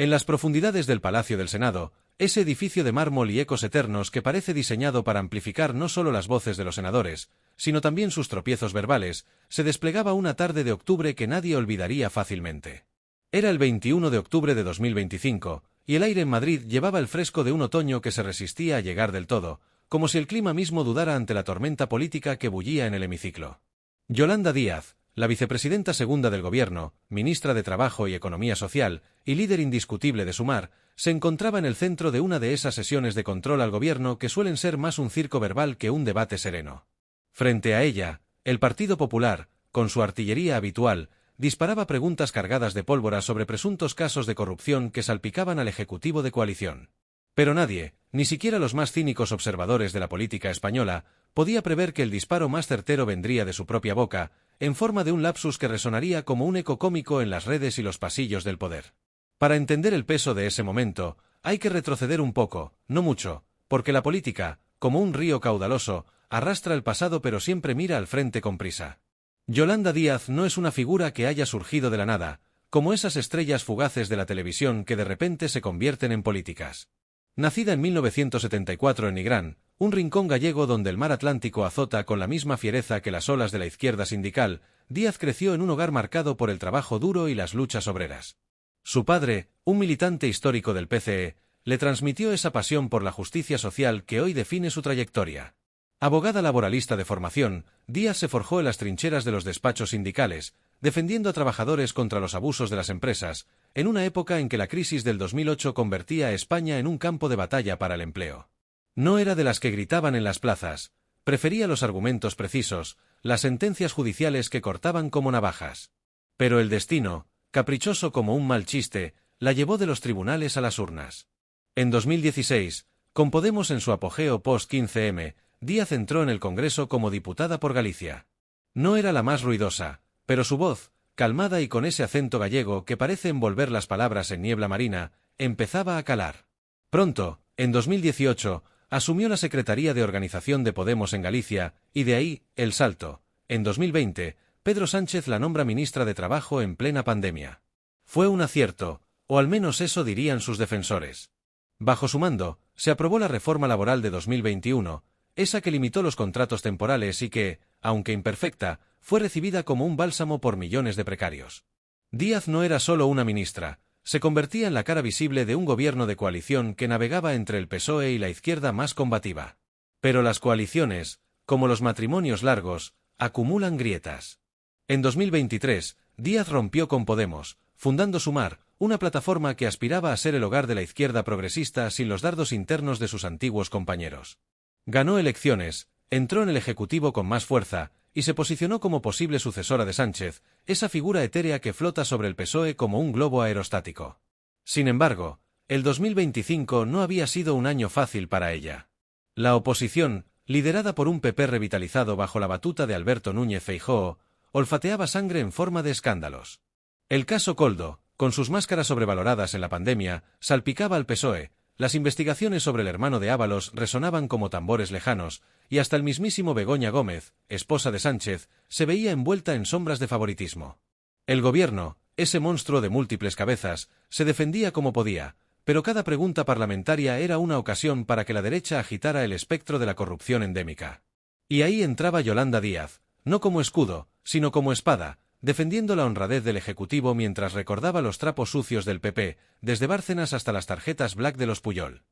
En las profundidades del Palacio del Senado, ese edificio de mármol y ecos eternos que parece diseñado para amplificar no solo las voces de los senadores, sino también sus tropiezos verbales, se desplegaba una tarde de octubre que nadie olvidaría fácilmente. Era el 21 de octubre de 2025, y el aire en Madrid llevaba el fresco de un otoño que se resistía a llegar del todo, como si el clima mismo dudara ante la tormenta política que bullía en el hemiciclo. Yolanda Díaz, la vicepresidenta segunda del Gobierno, ministra de Trabajo y Economía Social, y líder indiscutible de Sumar, se encontraba en el centro de una de esas sesiones de control al Gobierno que suelen ser más un circo verbal que un debate sereno. Frente a ella, el Partido Popular, con su artillería habitual, disparaba preguntas cargadas de pólvora sobre presuntos casos de corrupción que salpicaban al Ejecutivo de coalición. Pero nadie, ni siquiera los más cínicos observadores de la política española, podía prever que el disparo más certero vendría de su propia boca, en forma de un lapsus que resonaría como un eco cómico en las redes y los pasillos del poder. Para entender el peso de ese momento, hay que retroceder un poco, no mucho, porque la política, como un río caudaloso, arrastra el pasado pero siempre mira al frente con prisa. Yolanda Díaz no es una figura que haya surgido de la nada, como esas estrellas fugaces de la televisión que de repente se convierten en políticas. Nacida en 1974 en Nigrán, un rincón gallego donde el mar Atlántico azota con la misma fiereza que las olas de la izquierda sindical, Díaz creció en un hogar marcado por el trabajo duro y las luchas obreras. Su padre, un militante histórico del PCE, le transmitió esa pasión por la justicia social que hoy define su trayectoria. Abogada laboralista de formación, Díaz se forjó en las trincheras de los despachos sindicales, defendiendo a trabajadores contra los abusos de las empresas, en una época en que la crisis del 2008 convertía a España en un campo de batalla para el empleo. No era de las que gritaban en las plazas, prefería los argumentos precisos, las sentencias judiciales que cortaban como navajas. Pero el destino, caprichoso como un mal chiste, la llevó de los tribunales a las urnas. En 2016, con Podemos en su apogeo post-15M, Díaz entró en el Congreso como diputada por Galicia. No era la más ruidosa, pero su voz, calmada y con ese acento gallego que parece envolver las palabras en niebla marina, empezaba a calar. Pronto, en 2018, asumió la Secretaría de Organización de Podemos en Galicia, y de ahí, el salto. En 2020, Pedro Sánchez la nombra ministra de Trabajo en plena pandemia. Fue un acierto, o al menos eso dirían sus defensores. Bajo su mando, se aprobó la reforma laboral de 2021, esa que limitó los contratos temporales y que, aunque imperfecta, fue recibida como un bálsamo por millones de precarios. Díaz no era solo una ministra, se convertía en la cara visible de un gobierno de coalición que navegaba entre el PSOE y la izquierda más combativa. Pero las coaliciones, como los matrimonios largos, acumulan grietas. En 2023, Díaz rompió con Podemos, fundando Sumar, una plataforma que aspiraba a ser el hogar de la izquierda progresista sin los dardos internos de sus antiguos compañeros. Ganó elecciones, entró en el Ejecutivo con más fuerza, y se posicionó como posible sucesora de Sánchez, esa figura etérea que flota sobre el PSOE como un globo aerostático. Sin embargo, el 2025 no había sido un año fácil para ella. La oposición, liderada por un PP revitalizado bajo la batuta de Alberto Núñez Feijóo, olfateaba sangre en forma de escándalos. El caso Koldo, con sus máscaras sobrevaloradas en la pandemia, salpicaba al PSOE, las investigaciones sobre el hermano de Ábalos resonaban como tambores lejanos, y hasta el mismísimo Begoña Gómez, esposa de Sánchez, se veía envuelta en sombras de favoritismo. El gobierno, ese monstruo de múltiples cabezas, se defendía como podía, pero cada pregunta parlamentaria era una ocasión para que la derecha agitara el espectro de la corrupción endémica. Y ahí entraba Yolanda Díaz, no como escudo, sino como espada, defendiendo la honradez del Ejecutivo mientras recordaba los trapos sucios del PP, desde Bárcenas hasta las tarjetas black de los Puyol.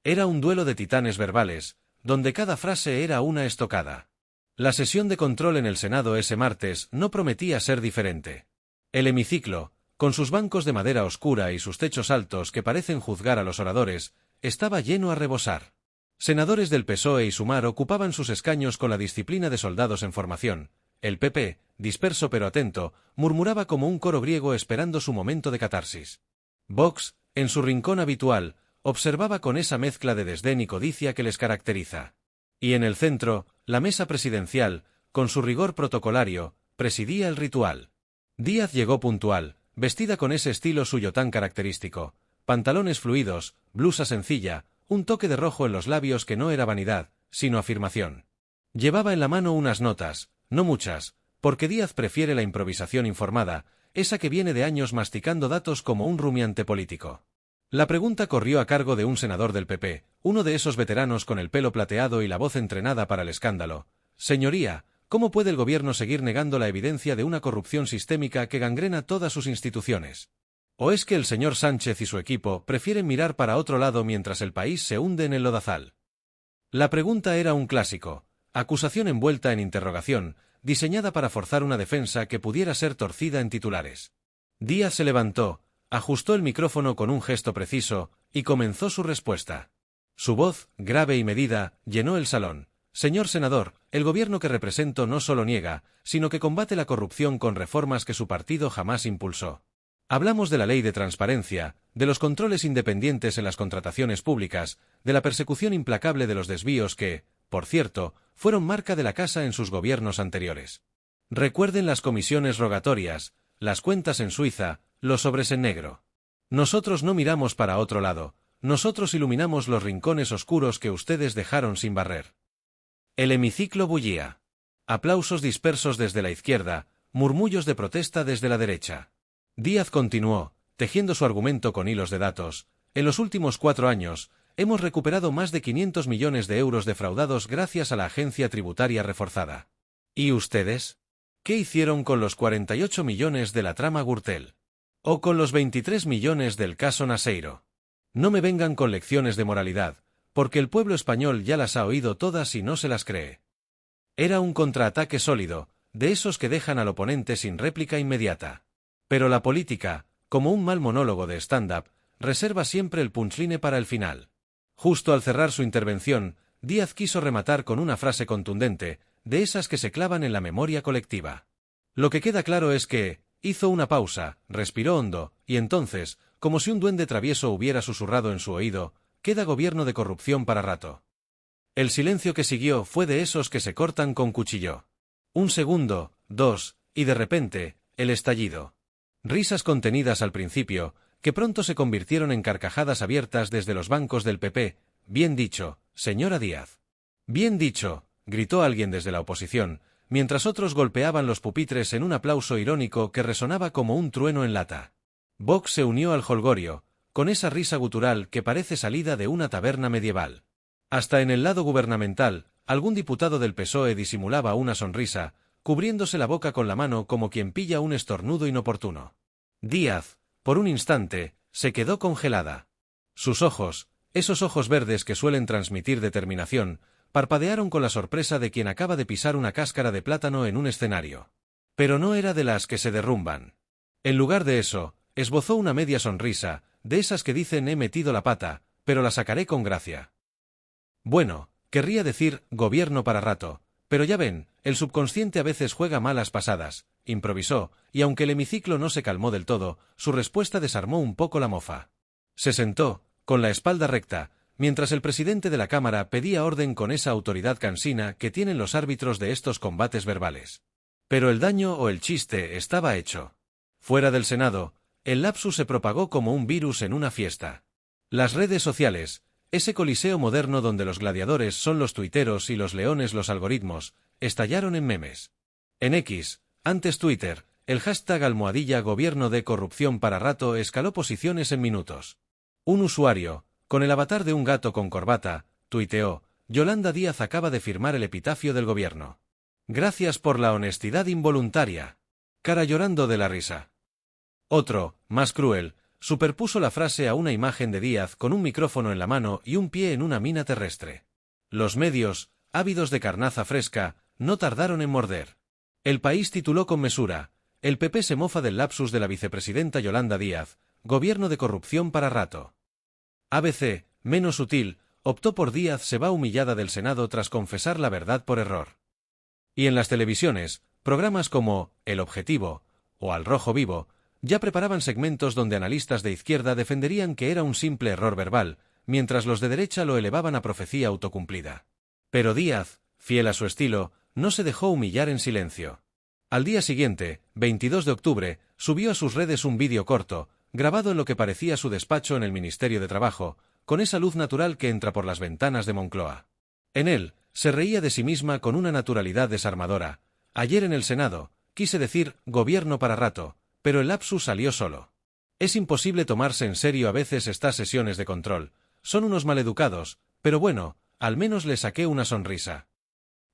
Era un duelo de titanes verbales, donde cada frase era una estocada. La sesión de control en el Senado ese martes no prometía ser diferente. El hemiciclo, con sus bancos de madera oscura y sus techos altos que parecen juzgar a los oradores, estaba lleno a rebosar. Senadores del PSOE y Sumar ocupaban sus escaños con la disciplina de soldados en formación. El PP, disperso pero atento, murmuraba como un coro griego esperando su momento de catarsis. Vox, en su rincón habitual, observaba con esa mezcla de desdén y codicia que les caracteriza. Y en el centro, la mesa presidencial, con su rigor protocolario, presidía el ritual. Díaz llegó puntual, vestida con ese estilo suyo tan característico, pantalones fluidos, blusa sencilla, un toque de rojo en los labios que no era vanidad, sino afirmación. Llevaba en la mano unas notas, no muchas, porque Díaz prefiere la improvisación informada, esa que viene de años masticando datos como un rumiante político. La pregunta corrió a cargo de un senador del PP, uno de esos veteranos con el pelo plateado y la voz entrenada para el escándalo. Señoría, ¿cómo puede el gobierno seguir negando la evidencia de una corrupción sistémica que gangrena todas sus instituciones? ¿O es que el señor Sánchez y su equipo prefieren mirar para otro lado mientras el país se hunde en el lodazal? La pregunta era un clásico, acusación envuelta en interrogación, diseñada para forzar una defensa que pudiera ser torcida en titulares. Díaz se levantó, ajustó el micrófono con un gesto preciso, y comenzó su respuesta. Su voz, grave y medida, llenó el salón. Señor senador, el gobierno que represento no solo niega, sino que combate la corrupción con reformas que su partido jamás impulsó. Hablamos de la ley de transparencia, de los controles independientes en las contrataciones públicas, de la persecución implacable de los desvíos que, por cierto, fueron marca de la casa en sus gobiernos anteriores. Recuerden las comisiones rogatorias, las cuentas en Suiza, los sobres en negro. Nosotros no miramos para otro lado, nosotros iluminamos los rincones oscuros que ustedes dejaron sin barrer. El hemiciclo bullía. Aplausos dispersos desde la izquierda, murmullos de protesta desde la derecha. Díaz continuó, tejiendo su argumento con hilos de datos. En los últimos 4 años, hemos recuperado más de 500 millones de euros defraudados gracias a la agencia tributaria reforzada. ¿Y ustedes? ¿Qué hicieron con los 48 millones de la trama Gürtel? ¿O con los 23 millones del caso Naseiro? No me vengan con lecciones de moralidad, porque el pueblo español ya las ha oído todas y no se las cree. Era un contraataque sólido, de esos que dejan al oponente sin réplica inmediata. Pero la política, como un mal monólogo de stand-up, reserva siempre el punchline para el final. Justo al cerrar su intervención, Díaz quiso rematar con una frase contundente, de esas que se clavan en la memoria colectiva. Lo que queda claro es que, hizo una pausa, respiró hondo, y entonces, como si un duende travieso hubiera susurrado en su oído, queda gobierno de corrupción para rato. El silencio que siguió fue de esos que se cortan con cuchillo. 1 segundo, 2, y de repente, el estallido. Risas contenidas al principio, que pronto se convirtieron en carcajadas abiertas desde los bancos del PP. Bien dicho, señora Díaz. Bien dicho, gritó alguien desde la oposición, mientras otros golpeaban los pupitres en un aplauso irónico que resonaba como un trueno en lata. Vox se unió al jolgorio, con esa risa gutural que parece salida de una taberna medieval. Hasta en el lado gubernamental, algún diputado del PSOE disimulaba una sonrisa, cubriéndose la boca con la mano como quien pilla un estornudo inoportuno. Díaz, por un instante, se quedó congelada. Sus ojos, esos ojos verdes que suelen transmitir determinación, parpadearon con la sorpresa de quien acaba de pisar una cáscara de plátano en un escenario. Pero no era de las que se derrumban. En lugar de eso, esbozó una media sonrisa, de esas que dicen he metido la pata, pero la sacaré con gracia. Bueno, querría decir gobierno para rato, pero ya ven, el subconsciente a veces juega malas pasadas, improvisó, y aunque el hemiciclo no se calmó del todo, su respuesta desarmó un poco la mofa. Se sentó, con la espalda recta, mientras el presidente de la Cámara pedía orden con esa autoridad cansina que tienen los árbitros de estos combates verbales. Pero el daño o el chiste estaba hecho. Fuera del Senado, el lapsus se propagó como un virus en una fiesta. Las redes sociales, ese coliseo moderno donde los gladiadores son los tuiteros y los leones los algoritmos, estallaron en memes. En X, antes Twitter, el hashtag #gobierno de corrupción para rato escaló posiciones en minutos. Un usuario, con el avatar de un gato con corbata, tuiteó, Yolanda Díaz acaba de firmar el epitafio del gobierno. Gracias por la honestidad involuntaria. Cara llorando de la risa. Otro, más cruel, superpuso la frase a una imagen de Díaz con un micrófono en la mano y un pie en una mina terrestre. Los medios, ávidos de carnaza fresca, no tardaron en morder. El País tituló con mesura, el PP se mofa del lapsus de la vicepresidenta Yolanda Díaz, gobierno de corrupción para rato. ABC, menos sutil, optó por Díaz se va humillada del Senado tras confesar la verdad por error. Y en las televisiones, programas como El Objetivo o Al Rojo Vivo, ya preparaban segmentos donde analistas de izquierda defenderían que era un simple error verbal, mientras los de derecha lo elevaban a profecía autocumplida. Pero Díaz, fiel a su estilo, no se dejó humillar en silencio. Al día siguiente, 22 de octubre, subió a sus redes un vídeo corto, grabado en lo que parecía su despacho en el Ministerio de Trabajo, con esa luz natural que entra por las ventanas de Moncloa. En él, se reía de sí misma con una naturalidad desarmadora. Ayer en el Senado, quise decir gobierno para rato, pero el lapsus salió solo. Es imposible tomarse en serio a veces estas sesiones de control. Son unos maleducados, pero bueno, al menos le saqué una sonrisa.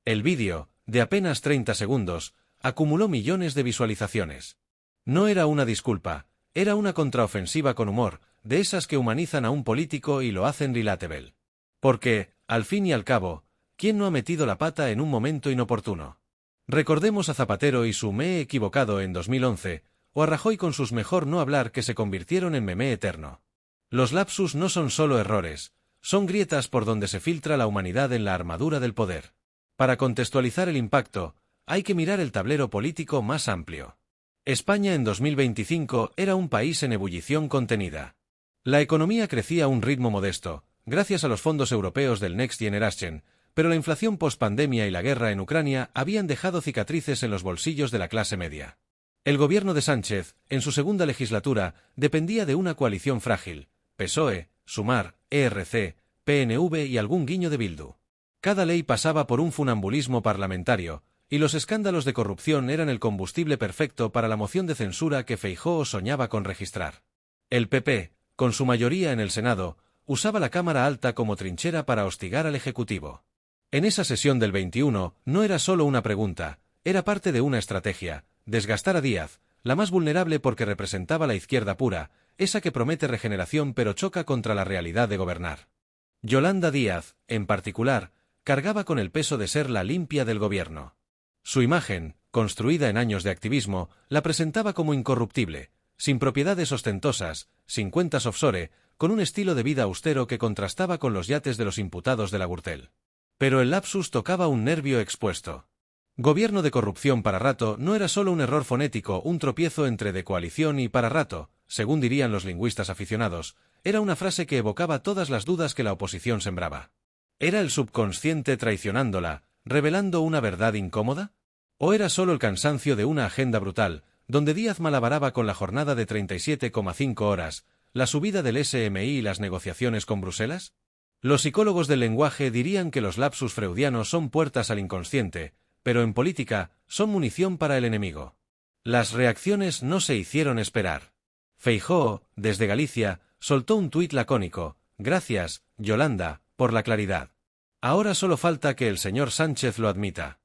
El vídeo, de apenas 30 segundos, acumuló millones de visualizaciones. No era una disculpa, era una contraofensiva con humor, de esas que humanizan a un político y lo hacen relatable. Porque, al fin y al cabo, ¿quién no ha metido la pata en un momento inoportuno? Recordemos a Zapatero y su "me he equivocado" en 2011, o a Rajoy con sus "mejor no hablar" que se convirtieron en meme eterno. Los lapsus no son solo errores, son grietas por donde se filtra la humanidad en la armadura del poder. Para contextualizar el impacto, hay que mirar el tablero político más amplio. España en 2025 era un país en ebullición contenida. La economía crecía a un ritmo modesto, gracias a los fondos europeos del Next Generation, pero la inflación post-pandemia y la guerra en Ucrania habían dejado cicatrices en los bolsillos de la clase media. El gobierno de Sánchez, en su segunda legislatura, dependía de una coalición frágil: PSOE, Sumar, ERC, PNV y algún guiño de Bildu. Cada ley pasaba por un funambulismo parlamentario, y los escándalos de corrupción eran el combustible perfecto para la moción de censura que Feijóo soñaba con registrar. El PP, con su mayoría en el Senado, usaba la Cámara Alta como trinchera para hostigar al Ejecutivo. En esa sesión del 21 no era solo una pregunta, era parte de una estrategia: desgastar a Díaz, la más vulnerable porque representaba la izquierda pura, esa que promete regeneración pero choca contra la realidad de gobernar. Yolanda Díaz, en particular, cargaba con el peso de ser la limpia del gobierno. Su imagen, construida en años de activismo, la presentaba como incorruptible, sin propiedades ostentosas, sin cuentas offshore, con un estilo de vida austero que contrastaba con los yates de los imputados de la Gürtel. Pero el lapsus tocaba un nervio expuesto. Gobierno de corrupción para rato no era solo un error fonético, un tropiezo entre de coalición y para rato, según dirían los lingüistas aficionados, era una frase que evocaba todas las dudas que la oposición sembraba. ¿Era el subconsciente traicionándola, revelando una verdad incómoda? ¿O era solo el cansancio de una agenda brutal, donde Díaz malabaraba con la jornada de 37,5 horas, la subida del SMI y las negociaciones con Bruselas? Los psicólogos del lenguaje dirían que los lapsus freudianos son puertas al inconsciente, pero en política son munición para el enemigo. Las reacciones no se hicieron esperar. Feijóo, desde Galicia, soltó un tuit lacónico: "Gracias, Yolanda, por la claridad. Ahora solo falta que el señor Sánchez lo admita".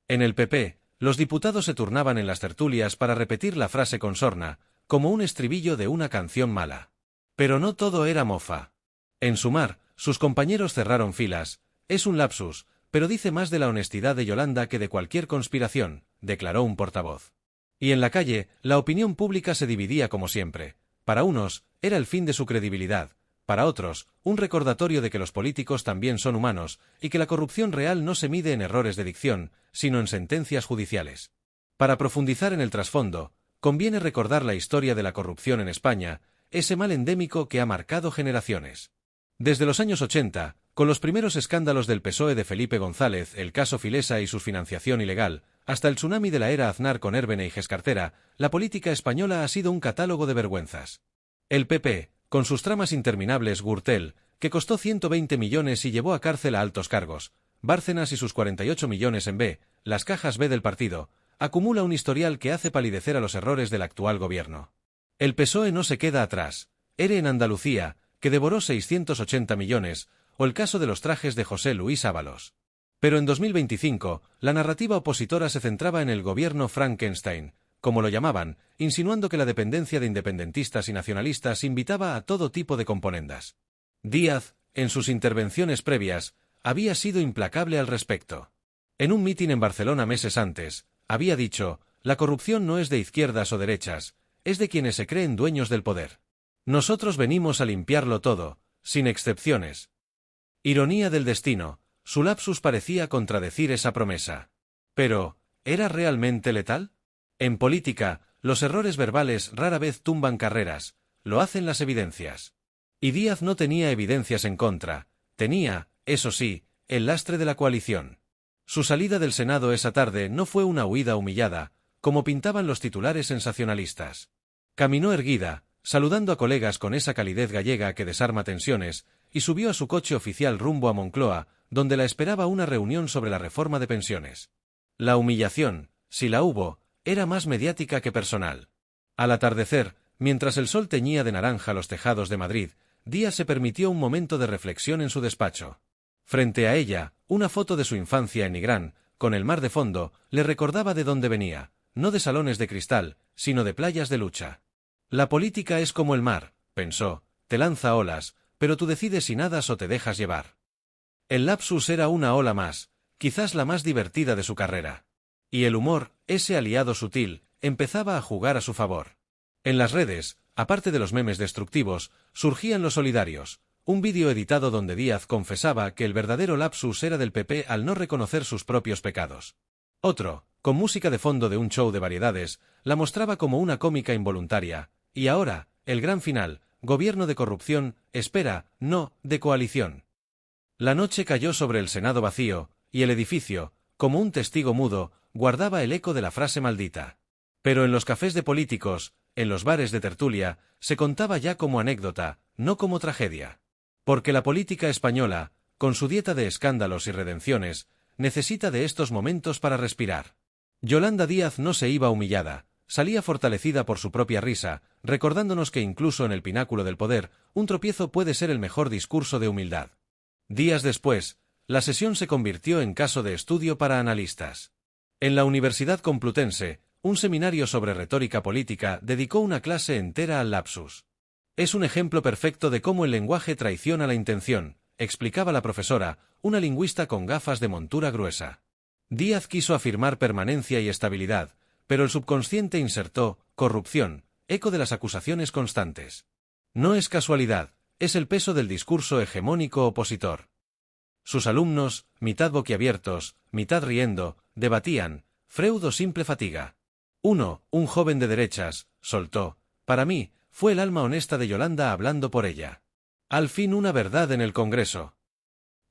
En el PP, los diputados se turnaban en las tertulias para repetir la frase con sorna, como un estribillo de una canción mala. Pero no todo era mofa. En Sumar, sus compañeros cerraron filas: "Es un lapsus, pero dice más de la honestidad de Yolanda que de cualquier conspiración", declaró un portavoz. Y en la calle, la opinión pública se dividía como siempre. Para unos, era el fin de su credibilidad; para otros, un recordatorio de que los políticos también son humanos, y que la corrupción real no se mide en errores de dicción, sino en sentencias judiciales. Para profundizar en el trasfondo, conviene recordar la historia de la corrupción en España, ese mal endémico que ha marcado generaciones. Desde los años 80, con los primeros escándalos del PSOE de Felipe González, el caso Filesa y su financiación ilegal, hasta el tsunami de la era Aznar con Ervene y Gescartera, la política española ha sido un catálogo de vergüenzas. El PP, con sus tramas interminables: Gürtel, que costó 120 millones y llevó a cárcel a altos cargos; Bárcenas y sus 48 millones en B, las cajas B del partido, acumula un historial que hace palidecer a los errores del actual gobierno. El PSOE no se queda atrás: ERE en Andalucía, que devoró 680 millones, o el caso de los trajes de José Luis Ábalos. Pero en 2025, la narrativa opositora se centraba en el gobierno Frankenstein, como lo llamaban, insinuando que la dependencia de independentistas y nacionalistas invitaba a todo tipo de componendas. Díaz, en sus intervenciones previas, había sido implacable al respecto. En un mitin en Barcelona meses antes, había dicho: "La corrupción no es de izquierdas o derechas, es de quienes se creen dueños del poder. Nosotros venimos a limpiarlo todo, sin excepciones". Ironía del destino, su lapsus parecía contradecir esa promesa. Pero, ¿era realmente letal? En política, los errores verbales rara vez tumban carreras, lo hacen las evidencias. Y Díaz no tenía evidencias en contra, tenía, eso sí, el lastre de la coalición. Su salida del Senado esa tarde no fue una huida humillada, como pintaban los titulares sensacionalistas. Caminó erguida, saludando a colegas con esa calidez gallega que desarma tensiones, y subió a su coche oficial rumbo a Moncloa, donde la esperaba una reunión sobre la reforma de pensiones. La humillación, si la hubo, era más mediática que personal. Al atardecer, Mientras el sol teñía de naranja los tejados de Madrid, Díaz se permitió un momento de reflexión en su despacho. Frente a ella, una foto de su infancia en Nigrán, con el mar de fondo, le recordaba de dónde venía, no de salones de cristal, sino de playas de lucha. La política es como el mar, pensó, te lanza olas, pero tú decides si nadas o te dejas llevar. El lapsus era una ola más, quizás la más divertida de su carrera. Y el humor, ese aliado sutil, empezaba a jugar a su favor. En las redes, aparte de los memes destructivos, surgían los solidarios, un vídeo editado donde Díaz confesaba que el verdadero lapsus era del PP al no reconocer sus propios pecados. Otro, con música de fondo de un show de variedades, la mostraba como una cómica involuntaria, y ahora, el gran final, gobierno de corrupción, espera, no, de coalición. La noche cayó sobre el Senado vacío, y el edificio, como un testigo mudo, guardaba el eco de la frase maldita. Pero en los cafés de políticos, en los bares de tertulia, se contaba ya como anécdota, no como tragedia. Porque la política española, con su dieta de escándalos y redenciones, necesita de estos momentos para respirar. Yolanda Díaz no se iba humillada, salía fortalecida por su propia risa, recordándonos que incluso en el pináculo del poder, un tropiezo puede ser el mejor discurso de humildad. Días después, la sesión se convirtió en caso de estudio para analistas. En la Universidad Complutense, un seminario sobre retórica política dedicó una clase entera al lapsus. Es un ejemplo perfecto de cómo el lenguaje traiciona la intención, explicaba la profesora, una lingüista con gafas de montura gruesa. Díaz quiso afirmar permanencia y estabilidad, pero el subconsciente insertó corrupción, eco de las acusaciones constantes. No es casualidad, es el peso del discurso hegemónico opositor. Sus alumnos, mitad boquiabiertos, mitad riendo, debatían, Freud o simple fatiga. Uno, un joven de derechas, soltó, para mí, fue el alma honesta de Yolanda hablando por ella. Al fin una verdad en el Congreso.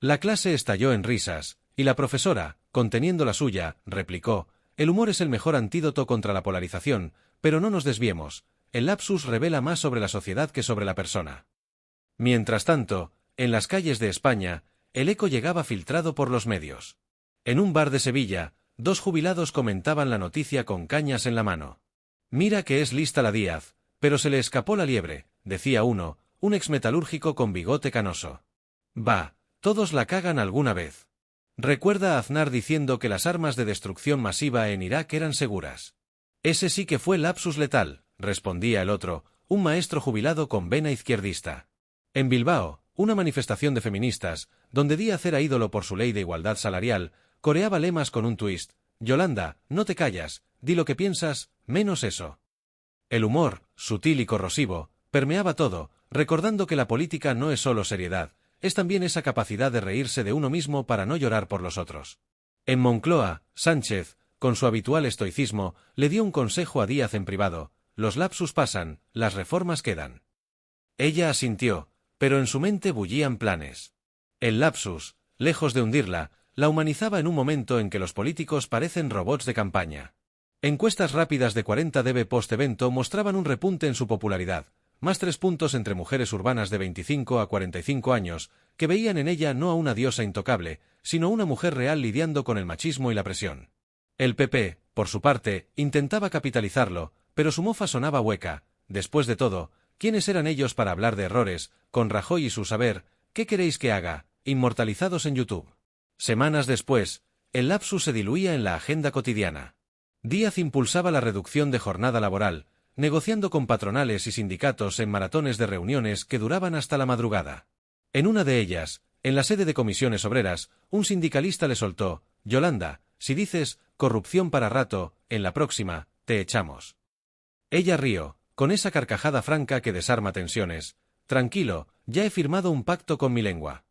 La clase estalló en risas, y la profesora, conteniendo la suya, replicó, el humor es el mejor antídoto contra la polarización, pero no nos desviemos, el lapsus revela más sobre la sociedad que sobre la persona. Mientras tanto, en las calles de España, el eco llegaba filtrado por los medios. En un bar de Sevilla, dos jubilados comentaban la noticia con cañas en la mano. Mira que es lista la Díaz, pero se le escapó la liebre, decía uno, un exmetalúrgico con bigote canoso. Va, todos la cagan alguna vez. Recuerda a Aznar diciendo que las armas de destrucción masiva en Irak eran seguras. Ese sí que fue lapsus letal, respondía el otro, un maestro jubilado con vena izquierdista. En Bilbao, una manifestación de feministas, donde Díaz era ídolo por su ley de igualdad salarial, coreaba lemas con un twist, Yolanda, no te callas, di lo que piensas, menos eso. El humor, sutil y corrosivo, permeaba todo, recordando que la política no es solo seriedad, es también esa capacidad de reírse de uno mismo para no llorar por los otros. En Moncloa, Sánchez, con su habitual estoicismo, le dio un consejo a Díaz en privado, los lapsus pasan, las reformas quedan. Ella asintió, pero en su mente bullían planes. El lapsus, lejos de hundirla, la humanizaba en un momento en que los políticos parecen robots de campaña. Encuestas rápidas de 40 dB post-evento mostraban un repunte en su popularidad, más 3 puntos entre mujeres urbanas de 25 a 45 años, que veían en ella no a una diosa intocable, sino a una mujer real lidiando con el machismo y la presión. El PP, por su parte, intentaba capitalizarlo, pero su mofa sonaba hueca. Después de todo, ¿quiénes eran ellos para hablar de errores, con Rajoy y su saber, qué queréis que haga, inmortalizados en YouTube? Semanas después, el lapsus se diluía en la agenda cotidiana. Díaz impulsaba la reducción de jornada laboral, negociando con patronales y sindicatos en maratones de reuniones que duraban hasta la madrugada. En una de ellas, en la sede de Comisiones Obreras, un sindicalista le soltó, Yolanda, si dices corrupción para rato, en la próxima, te echamos. Ella rió, con esa carcajada franca que desarma tensiones, tranquilo, ya he firmado un pacto con mi lengua.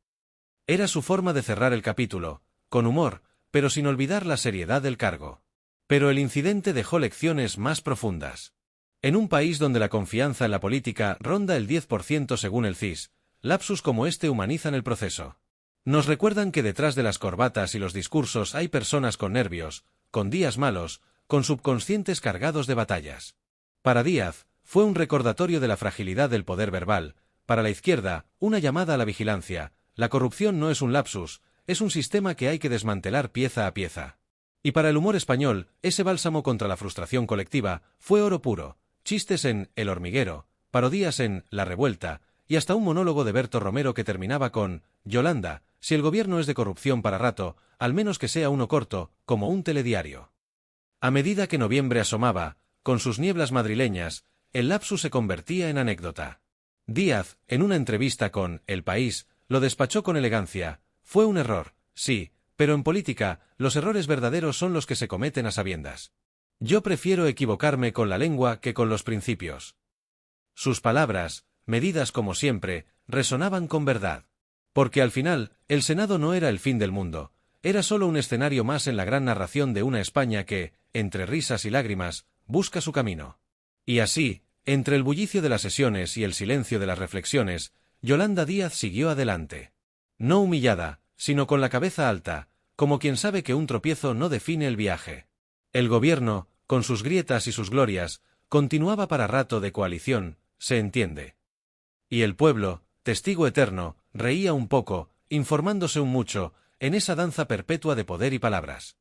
Era su forma de cerrar el capítulo, con humor, pero sin olvidar la seriedad del cargo. Pero el incidente dejó lecciones más profundas. En un país donde la confianza en la política ronda el 10% según el CIS, lapsus como este humanizan el proceso. Nos recuerdan que detrás de las corbatas y los discursos hay personas con nervios, con días malos, con subconscientes cargados de batallas. Para Díaz, fue un recordatorio de la fragilidad del poder verbal, para la izquierda, una llamada a la vigilancia. La corrupción no es un lapsus, es un sistema que hay que desmantelar pieza a pieza. Y para el humor español, ese bálsamo contra la frustración colectiva, fue oro puro, chistes en El hormiguero, parodías en La revuelta, y hasta un monólogo de Berto Romero que terminaba con «Yolanda, si el gobierno es de corrupción para rato, al menos que sea uno corto, como un telediario». A medida que noviembre asomaba, con sus nieblas madrileñas, el lapsus se convertía en anécdota. Díaz, en una entrevista con El País, lo despachó con elegancia: «Fue un error, sí, pero en política, los errores verdaderos son los que se cometen a sabiendas. Yo prefiero equivocarme con la lengua que con los principios». Sus palabras, medidas como siempre, resonaban con verdad. Porque al final, el Senado no era el fin del mundo, era solo un escenario más en la gran narración de una España que, entre risas y lágrimas, busca su camino. Y así, entre el bullicio de las sesiones y el silencio de las reflexiones, Yolanda Díaz siguió adelante. No humillada, sino con la cabeza alta, como quien sabe que un tropiezo no define el viaje. El gobierno, con sus grietas y sus glorias, continuaba para rato de coalición, se entiende. Y el pueblo, testigo eterno, reía un poco, informándose un mucho, en esa danza perpetua de poder y palabras.